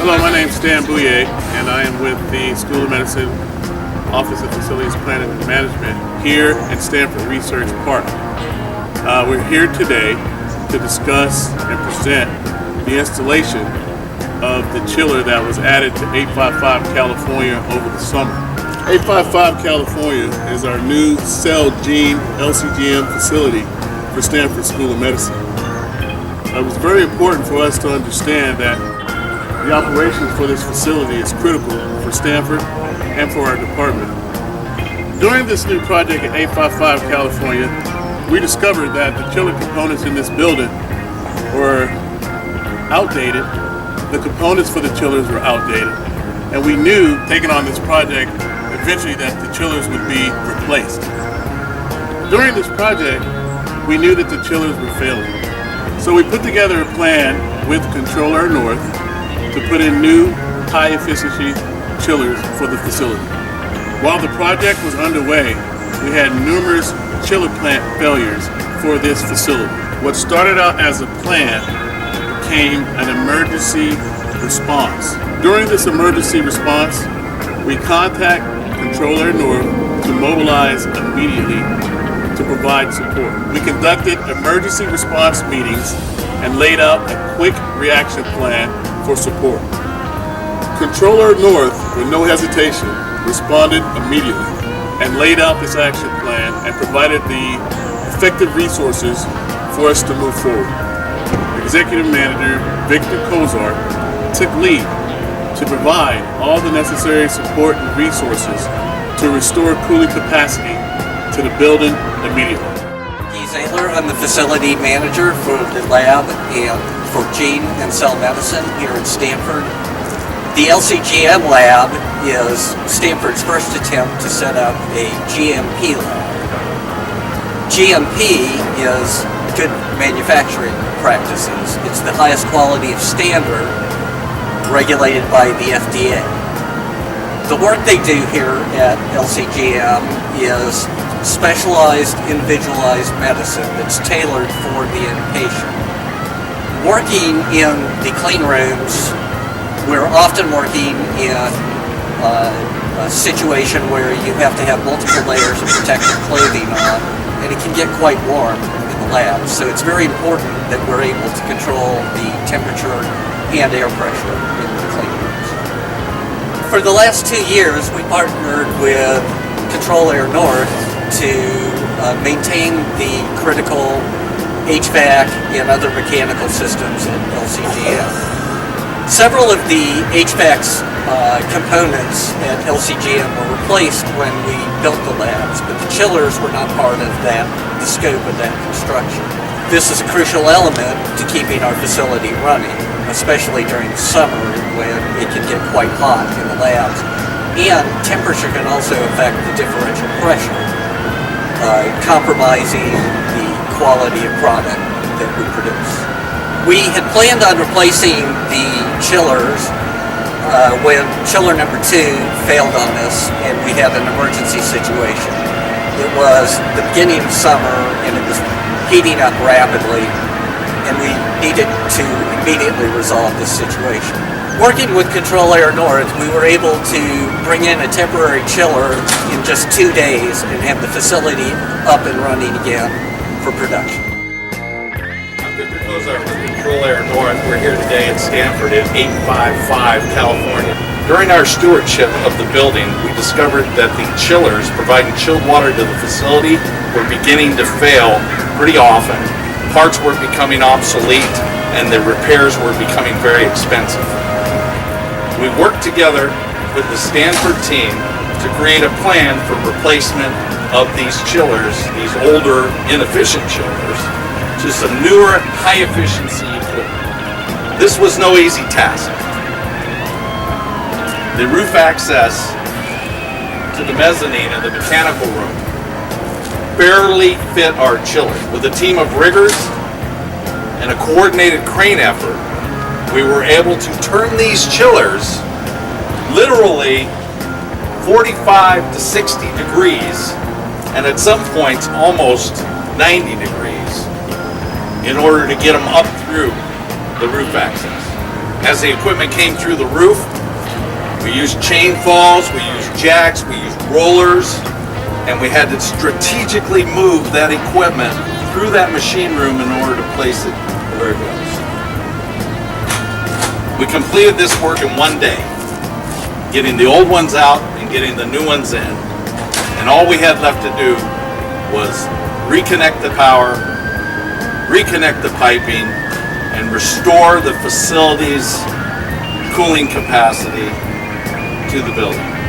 Hello, my name is Stan Bouye, and I am with the School of Medicine Office of Facilities Planning and Management here in Stanford Research Park. We're here today to discuss and present the installation of the chiller that was added to 855 California over the summer. 855 California is our new cell gene LCGM facility for Stanford School of Medicine. It was very important for us to understand that the operations for this facility is critical for Stanford and for our department. During this new project at 855 California, we discovered that the chiller components in this building were outdated. The components for the chillers were outdated. And we knew, taking on this project, eventually that the chillers would be replaced. During this project, we knew that the chillers were failing. So we put together a plan with Controller North to put in new high-efficiency chillers for the facility. While the project was underway, we had numerous chiller plant failures for this facility. What started out as a plan became an emergency response. During this emergency response, we contact Controller North to mobilize immediately to provide support. We conducted emergency response meetings and laid out a quick reaction plan for support. Controller North, with no hesitation, responded immediately and laid out this action plan and provided the effective resources for us to move forward. Executive Manager Victor Cozart took lead to provide all the necessary support and resources to restore cooling capacity to the building immediately. I'm the facility manager for the lab and for gene and cell medicine here at Stanford. The LCGM lab is Stanford's first attempt to set up a GMP lab. GMP is good manufacturing practices. It's the highest quality of standard regulated by the FDA. The work they do here at LCGM is specialized, individualized medicine that's tailored for the inpatient. Working in the clean rooms, we're often working in a situation where you have to have multiple layers of protective clothing on, and it can get quite warm in the lab. So it's very important that we're able to control the temperature and air pressure in the clean rooms. For the last 2 years, we partnered with Controller North to maintain the critical HVAC and other mechanical systems at LCGM. Several of the HVAC's components at LCGM were replaced when we built the labs, but the chillers were not part of the scope of that construction. This is a crucial element to keeping our facility running, especially during the summer when it can get quite hot in the labs. And temperature can also affect the differential pressure, compromising the quality of product that we produce. We had planned on replacing the chillers when chiller number 2 failed on us and we had an emergency situation. It was the beginning of summer and it was heating up rapidly, and we needed to immediately resolve this situation. Working with Controller North, we were able to bring in a temporary chiller in just 2 days and have the facility up and running again for production. I'm Victor Cozart with Controller North. We're here today at Stanford at 855 California. During our stewardship of the building, we discovered that the chillers providing chilled water to the facility were beginning to fail pretty often. Parts were becoming obsolete and the repairs were becoming very expensive. We worked together with the Stanford team to create a plan for replacement of these chillers, these older, inefficient chillers, to some newer, high-efficiency equipment. This was no easy task. The roof access to the mezzanine of the mechanical room barely fit our chiller. With a team of riggers and a coordinated crane effort, we were able to turn these chillers literally 45 to 60 degrees and at some points almost 90 degrees in order to get them up through the roof access. as the equipment came through the roof. We used chain falls, we used jacks, we used rollers, and we had to strategically move that equipment through that machine room in order to place it where it goes. We completed this work in one day, getting the old ones out and getting the new ones in. And all we had left to do was reconnect the power, reconnect the piping, and restore the facility's cooling capacity to the building.